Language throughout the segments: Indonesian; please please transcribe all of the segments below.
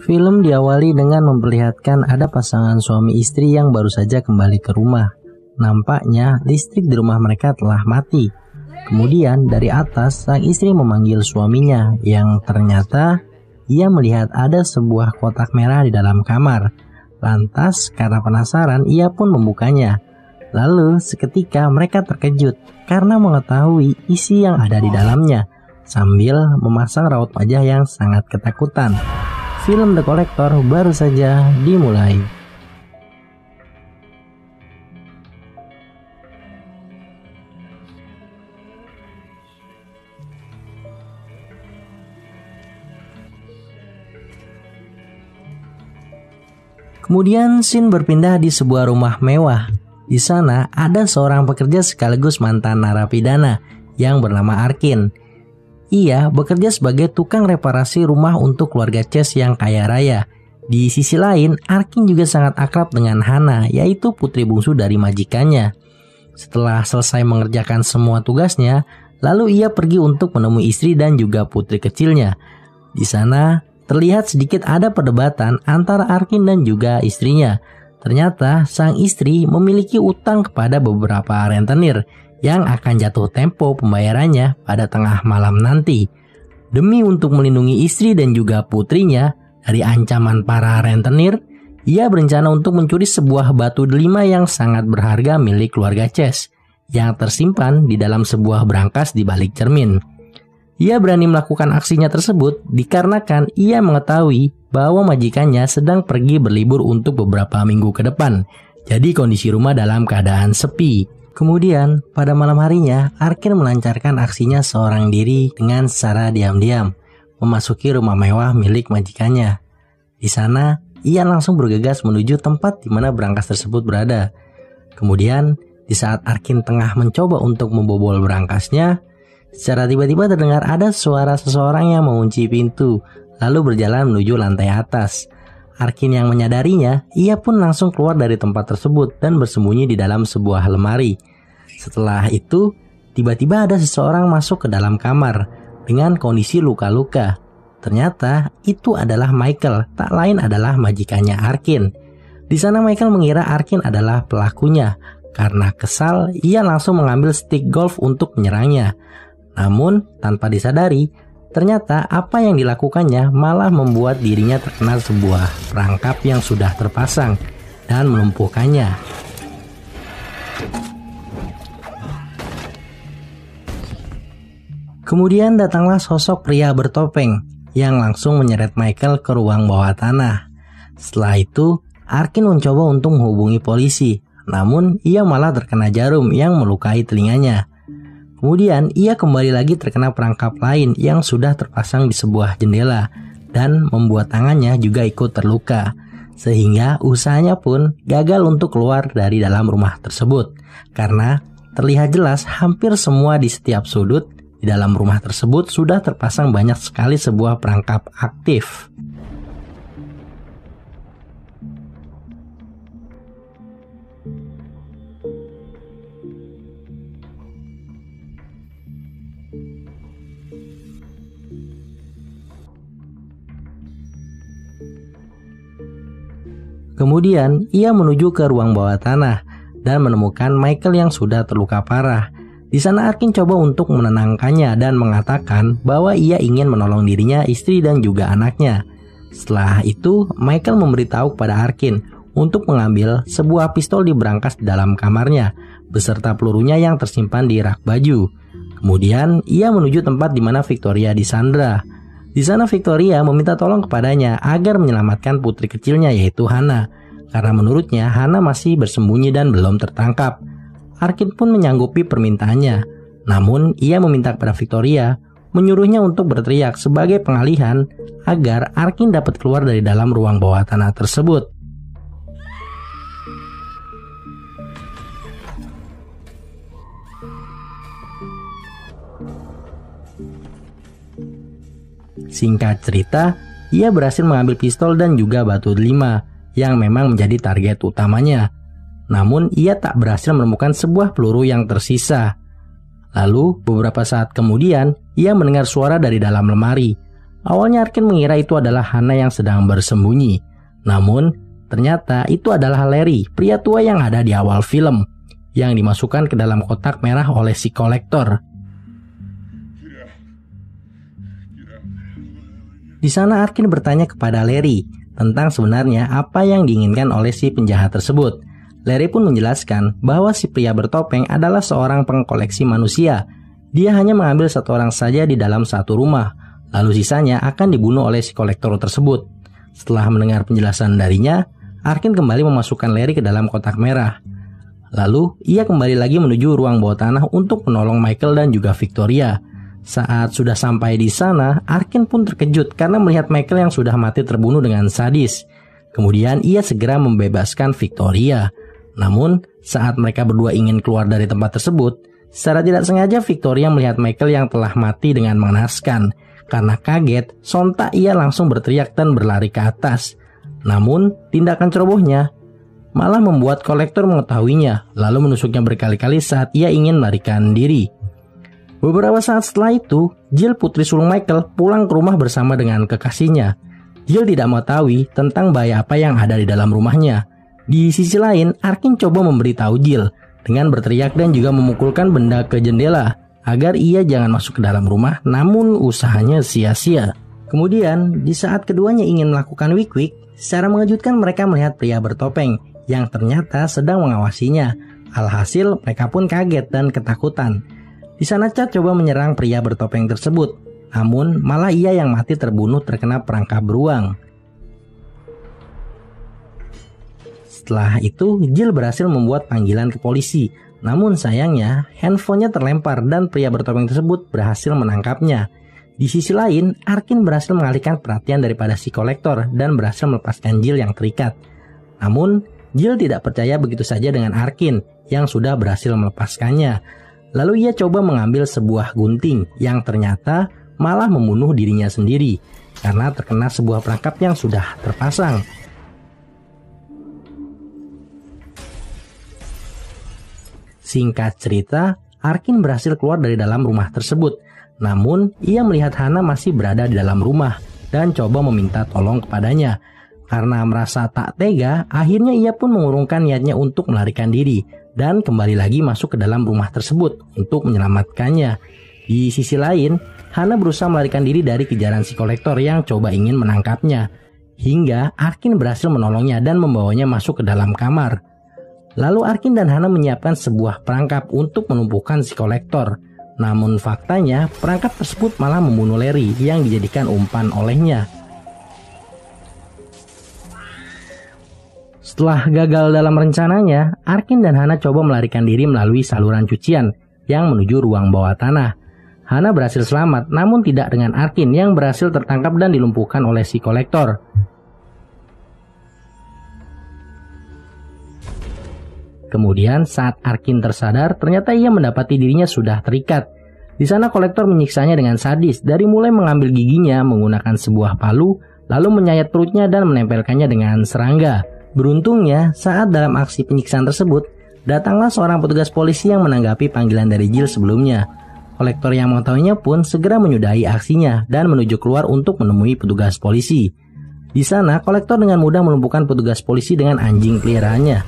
Film diawali dengan memperlihatkan ada pasangan suami istri yang baru saja kembali ke rumah. Nampaknya listrik di rumah mereka telah mati. Kemudian dari atas sang istri memanggil suaminya yang ternyata ia melihat ada sebuah kotak merah di dalam kamar. Lantas karena penasaran ia pun membukanya. Lalu seketika mereka terkejut karena mengetahui isi yang ada di dalamnya sambil memasang raut wajah yang sangat ketakutan. Film The Collector baru saja dimulai. Kemudian scene berpindah di sebuah rumah mewah. Di sana ada seorang pekerja sekaligus mantan narapidana yang bernama Arkin. Ia bekerja sebagai tukang reparasi rumah untuk keluarga Chase yang kaya raya. Di sisi lain, Arkin juga sangat akrab dengan Hana, yaitu putri bungsu dari majikannya. Setelah selesai mengerjakan semua tugasnya, lalu ia pergi untuk menemui istri dan juga putri kecilnya. Di sana terlihat sedikit ada perdebatan antara Arkin dan juga istrinya. Ternyata sang istri memiliki utang kepada beberapa rentenir yang akan jatuh tempo pembayarannya pada tengah malam nanti. Demi untuk melindungi istri dan juga putrinya dari ancaman para rentenir, ia berencana untuk mencuri sebuah batu delima yang sangat berharga milik keluarga Chase yang tersimpan di dalam sebuah brankas di balik cermin. Ia berani melakukan aksinya tersebut dikarenakan ia mengetahui bahwa majikannya sedang pergi berlibur untuk beberapa minggu ke depan. Jadi kondisi rumah dalam keadaan sepi. Kemudian pada malam harinya Arkin melancarkan aksinya seorang diri dengan secara diam-diam memasuki rumah mewah milik majikannya. Di sana ia langsung bergegas menuju tempat di mana brankas tersebut berada. Kemudian di saat Arkin tengah mencoba untuk membobol brankasnya, secara tiba-tiba terdengar ada suara seseorang yang mengunci pintu lalu berjalan menuju lantai atas. Arkin yang menyadarinya, ia pun langsung keluar dari tempat tersebut dan bersembunyi di dalam sebuah lemari. Setelah itu, tiba-tiba ada seseorang masuk ke dalam kamar dengan kondisi luka-luka. Ternyata itu adalah Michael, tak lain adalah majikannya Arkin. Di sana Michael mengira Arkin adalah pelakunya. Karena kesal, ia langsung mengambil stick golf untuk menyerangnya. Namun, tanpa disadari, ternyata apa yang dilakukannya malah membuat dirinya terkena sebuah perangkap yang sudah terpasang dan melumpuhkannya. Kemudian datanglah sosok pria bertopeng yang langsung menyeret Michael ke ruang bawah tanah. Setelah itu, Arkin mencoba untuk menghubungi polisi, namun ia malah terkena jarum yang melukai telinganya. Kemudian ia kembali lagi terkena perangkap lain yang sudah terpasang di sebuah jendela dan membuat tangannya juga ikut terluka. Sehingga usahanya pun gagal untuk keluar dari dalam rumah tersebut. Karena terlihat jelas hampir semua di setiap sudut di dalam rumah tersebut sudah terpasang banyak sekali sebuah perangkap aktif. Kemudian ia menuju ke ruang bawah tanah dan menemukan Michael yang sudah terluka parah. Di sana Arkin coba untuk menenangkannya dan mengatakan bahwa ia ingin menolong dirinya, istri dan juga anaknya. Setelah itu Michael memberitahu kepada Arkin untuk mengambil sebuah pistol di brankas di dalam kamarnya beserta pelurunya yang tersimpan di rak baju. Kemudian ia menuju tempat di mana Victoria disandra. Di sana Victoria meminta tolong kepadanya agar menyelamatkan putri kecilnya yaitu Hana. Karena menurutnya Hana masih bersembunyi dan belum tertangkap. Arkin pun menyanggupi permintaannya. Namun ia meminta kepada Victoria menyuruhnya untuk berteriak sebagai pengalihan agar Arkin dapat keluar dari dalam ruang bawah tanah tersebut. Singkat cerita, ia berhasil mengambil pistol dan juga batu delima yang memang menjadi target utamanya. Namun ia tak berhasil menemukan sebuah peluru yang tersisa. Lalu beberapa saat kemudian ia mendengar suara dari dalam lemari. Awalnya Arkin mengira itu adalah Hana yang sedang bersembunyi. Namun, ternyata itu adalah Larry, pria tua yang ada di awal film, yang dimasukkan ke dalam kotak merah oleh si kolektor. Di sana Arkin bertanya kepada Larry tentang sebenarnya apa yang diinginkan oleh si penjahat tersebut. Larry pun menjelaskan bahwa si pria bertopeng adalah seorang pengkoleksi manusia. Dia hanya mengambil satu orang saja di dalam satu rumah, lalu sisanya akan dibunuh oleh si kolektor tersebut. Setelah mendengar penjelasan darinya, Arkin kembali memasukkan Larry ke dalam kotak merah. Lalu, ia kembali lagi menuju ruang bawah tanah untuk menolong Michael dan juga Victoria. Saat sudah sampai di sana, Arkin pun terkejut karena melihat Michael yang sudah mati terbunuh dengan sadis. Kemudian ia segera membebaskan Victoria. Namun, saat mereka berdua ingin keluar dari tempat tersebut, secara tidak sengaja Victoria melihat Michael yang telah mati dengan mengenaskan. Karena kaget, sontak ia langsung berteriak dan berlari ke atas. Namun, tindakan cerobohnya malah membuat kolektor mengetahuinya, lalu menusuknya berkali-kali saat ia ingin melarikan diri. Beberapa saat setelah itu, Jill, putri sulung Michael, pulang ke rumah bersama dengan kekasihnya. Jill tidak mengetahui tentang bahaya apa yang ada di dalam rumahnya. Di sisi lain, Arkin coba memberitahu Jill dengan berteriak dan juga memukulkan benda ke jendela agar ia jangan masuk ke dalam rumah, namun usahanya sia-sia. Kemudian, di saat keduanya ingin melakukan wik-wik, secara mengejutkan mereka melihat pria bertopeng yang ternyata sedang mengawasinya. Alhasil, mereka pun kaget dan ketakutan. Di sana Chad coba menyerang pria bertopeng tersebut, namun malah ia yang mati terbunuh terkena perangkap beruang. Setelah itu, Jill berhasil membuat panggilan ke polisi, namun sayangnya handphonenya terlempar dan pria bertopeng tersebut berhasil menangkapnya. Di sisi lain, Arkin berhasil mengalihkan perhatian daripada si kolektor dan berhasil melepaskan Jill yang terikat. Namun, Jill tidak percaya begitu saja dengan Arkin yang sudah berhasil melepaskannya. Lalu ia coba mengambil sebuah gunting yang ternyata malah membunuh dirinya sendiri karena terkena sebuah perangkap yang sudah terpasang. Singkat cerita, Arkin berhasil keluar dari dalam rumah tersebut. Namun, ia melihat Hana masih berada di dalam rumah dan coba meminta tolong kepadanya. Karena merasa tak tega, akhirnya ia pun mengurungkan niatnya untuk melarikan diri dan kembali lagi masuk ke dalam rumah tersebut untuk menyelamatkannya. Di sisi lain, Hana berusaha melarikan diri dari kejaran si kolektor yang coba ingin menangkapnya. Hingga Arkin berhasil menolongnya dan membawanya masuk ke dalam kamar. Lalu Arkin dan Hana menyiapkan sebuah perangkap untuk menumpukan si kolektor. Namun faktanya, perangkap tersebut malah membunuh Larry yang dijadikan umpan olehnya. Setelah gagal dalam rencananya, Arkin dan Hana coba melarikan diri melalui saluran cucian yang menuju ruang bawah tanah. Hana berhasil selamat, namun tidak dengan Arkin yang berhasil tertangkap dan dilumpuhkan oleh si kolektor. Kemudian saat Arkin tersadar, ternyata ia mendapati dirinya sudah terikat. Di sana kolektor menyiksanya dengan sadis, dari mulai mengambil giginya menggunakan sebuah palu, lalu menyayat perutnya dan menempelkannya dengan serangga. Beruntungnya, saat dalam aksi penyiksaan tersebut, datanglah seorang petugas polisi yang menanggapi panggilan dari Jill sebelumnya. Kolektor yang mengetahuinya pun segera menyudahi aksinya dan menuju keluar untuk menemui petugas polisi. Di sana, kolektor dengan mudah melumpuhkan petugas polisi dengan anjing peliharaannya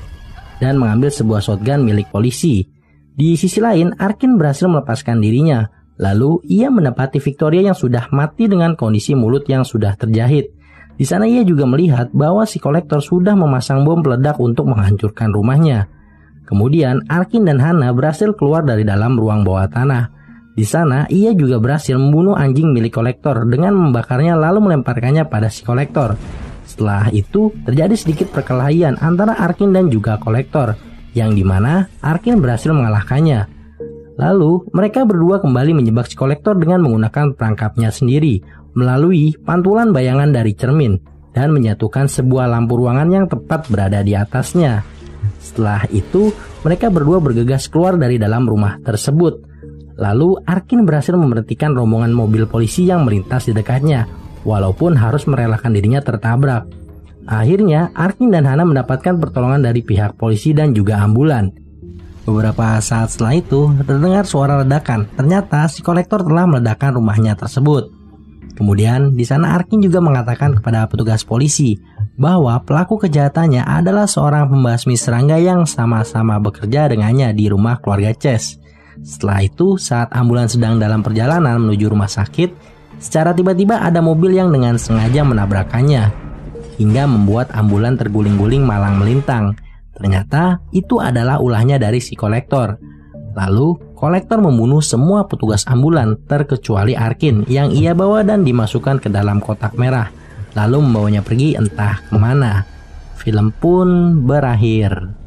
dan mengambil sebuah shotgun milik polisi. Di sisi lain, Arkin berhasil melepaskan dirinya. Lalu, ia mendapati Victoria yang sudah mati dengan kondisi mulut yang sudah terjahit. Di sana ia juga melihat bahwa si kolektor sudah memasang bom peledak untuk menghancurkan rumahnya. Kemudian Arkin dan Hana berhasil keluar dari dalam ruang bawah tanah. Di sana ia juga berhasil membunuh anjing milik kolektor dengan membakarnya lalu melemparkannya pada si kolektor. Setelah itu terjadi sedikit perkelahian antara Arkin dan juga kolektor, yang dimana Arkin berhasil mengalahkannya. Lalu mereka berdua kembali menjebak si kolektor dengan menggunakan perangkapnya sendiri melalui pantulan bayangan dari cermin dan menyatukan sebuah lampu ruangan yang tepat berada di atasnya. Setelah itu, mereka berdua bergegas keluar dari dalam rumah tersebut. Lalu, Arkin berhasil memberhentikan rombongan mobil polisi yang melintas di dekatnya, walaupun harus merelakan dirinya tertabrak. Akhirnya, Arkin dan Hana mendapatkan pertolongan dari pihak polisi dan juga ambulan. Beberapa saat setelah itu, terdengar suara ledakan. Ternyata si kolektor telah meledakkan rumahnya tersebut. Kemudian di sana Arkin juga mengatakan kepada petugas polisi bahwa pelaku kejahatannya adalah seorang pembasmi serangga yang sama-sama bekerja dengannya di rumah keluarga Chase. Setelah itu, saat ambulans sedang dalam perjalanan menuju rumah sakit, secara tiba-tiba ada mobil yang dengan sengaja menabrakannya, hingga membuat ambulan terguling-guling malang melintang. Ternyata itu adalah ulahnya dari si kolektor. Lalu, kolektor membunuh semua petugas ambulan terkecuali Arkin yang ia bawa dan dimasukkan ke dalam kotak merah, lalu membawanya pergi entah kemana. Film pun berakhir.